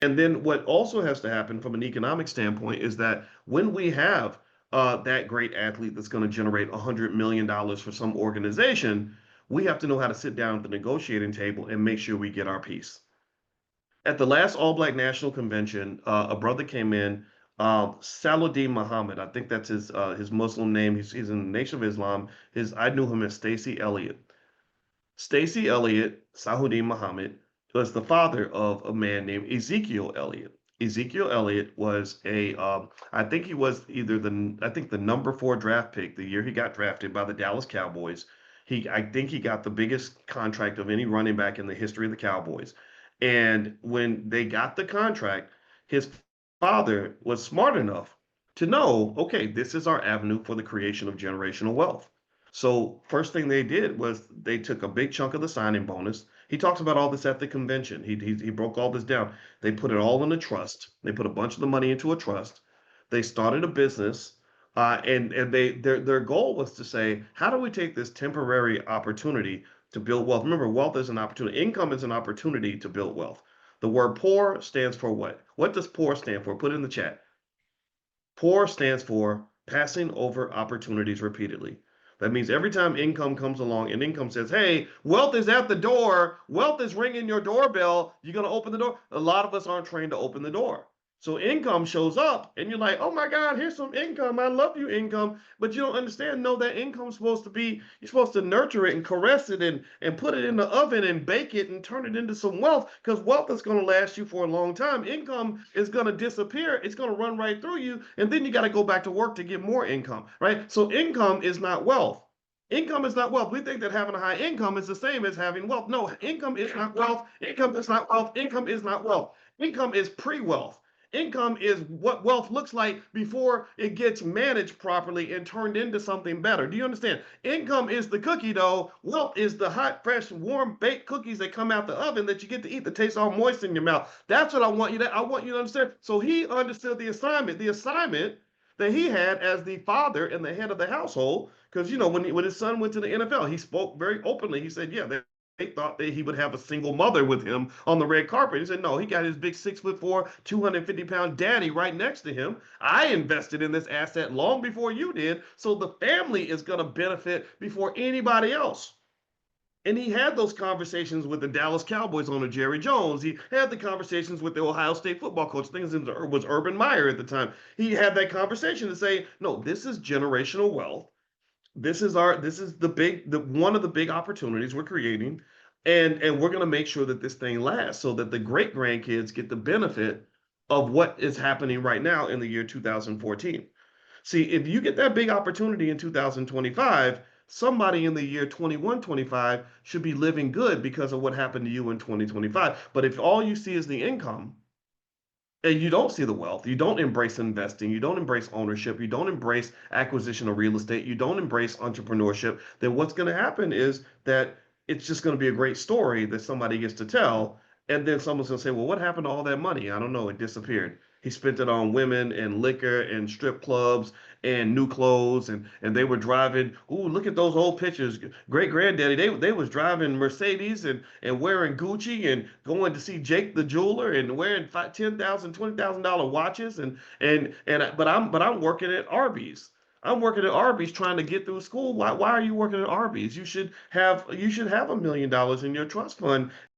And then what also has to happen from an economic standpoint is that when we have that great athlete that's going to generate $100 million for some organization, we have to know how to sit down at the negotiating table and make sure we get our piece. At the last All Black National Convention, a brother came in, Saladin Muhammad. I think that's his Muslim name. He's in the Nation of Islam. His I knew him as Stacey Elliott. Stacey Elliott, Saladin Muhammad, was the father of a man named Ezekiel Elliott. Ezekiel Elliott was I think he was I think the number 4 draft pick the year he got drafted by the Dallas Cowboys. I think he got the biggest contract of any running back in the history of the Cowboys. And when they got the contract, his father was smart enough to know, okay, this is our avenue for the creation of generational wealth. So first thing they did was they took a big chunk of the signing bonus. He talks about all this at the convention. He broke all this down. They put it all in a trust. They put a bunch of the money into a trust. They started a business, and their goal was to say, how do we take this temporary opportunity to build wealth? Remember, wealth is an opportunity. Income is an opportunity to build wealth. The word poor stands for what? What does poor stand for? Put it in the chat. Poor stands for passing over opportunities repeatedly. That means every time income comes along and income says, hey, wealth is at the door, wealth is ringing your doorbell, you're going to open the door. A lot of us aren't trained to open the door. So income shows up and you're like, oh my God, here's some income. I love you, income. But you don't understand, no, that income's supposed to be, you're supposed to nurture it and caress it and put it in the oven and bake it and turn it into some wealth because wealth is going to last you for a long time. Income is going to disappear. It's going to run right through you. And then you got to go back to work to get more income, right? So income is not wealth. Income is not wealth. We think that having a high income is the same as having wealth. No, income is not wealth. Income is not wealth. Income is not wealth. Income is pre-wealth. Income is what wealth looks like before it gets managed properly and turned into something better. Do you understand? Income is the cookie dough. Wealth is the hot, fresh, warm baked cookies that come out the oven that you get to eat that taste all moist in your mouth. That's what I want you to understand. So he understood the assignment. The assignment that he had as the father and the head of the household. Because when his son went to the NFL, he spoke very openly. He said, "Yeah, they thought that he would have a single mother with him on the red carpet." He said, "No, he got his big 6'4", 250-pound daddy right next to him. I invested in this asset long before you did, so the family is going to benefit before anybody else." And he had those conversations with the Dallas Cowboys owner, Jerry Jones. He had the conversations with the Ohio State football coach. Things was Urban Meyer at the time. He had that conversation to say, no, this is generational wealth. This is the one of the big opportunities we're creating. And we're going to make sure that this thing lasts so that the great grandkids get the benefit of what is happening right now in the year 2014. See, if you get that big opportunity in 2025, somebody in the year 2125 should be living good because of what happened to you in 2025. But if all you see is the income and you don't see the wealth, you don't embrace investing, you don't embrace ownership, you don't embrace acquisition of real estate, you don't embrace entrepreneurship, then what's going to happen is that it's just going to be a great story that somebody gets to tell. And then someone's going to say, well, what happened to all that money? I don't know. It disappeared. He spent it on women and liquor and strip clubs and new clothes. And they were driving. Ooh, look at those old pictures. Great granddaddy, they was driving Mercedes and wearing Gucci and going to see Jake the jeweler and wearing $10,000, $20,000 watches. But I'm working at Arby's. I'm working at Arby's trying to get through school. Why are you working at Arby's? You should have $1 million in your trust fund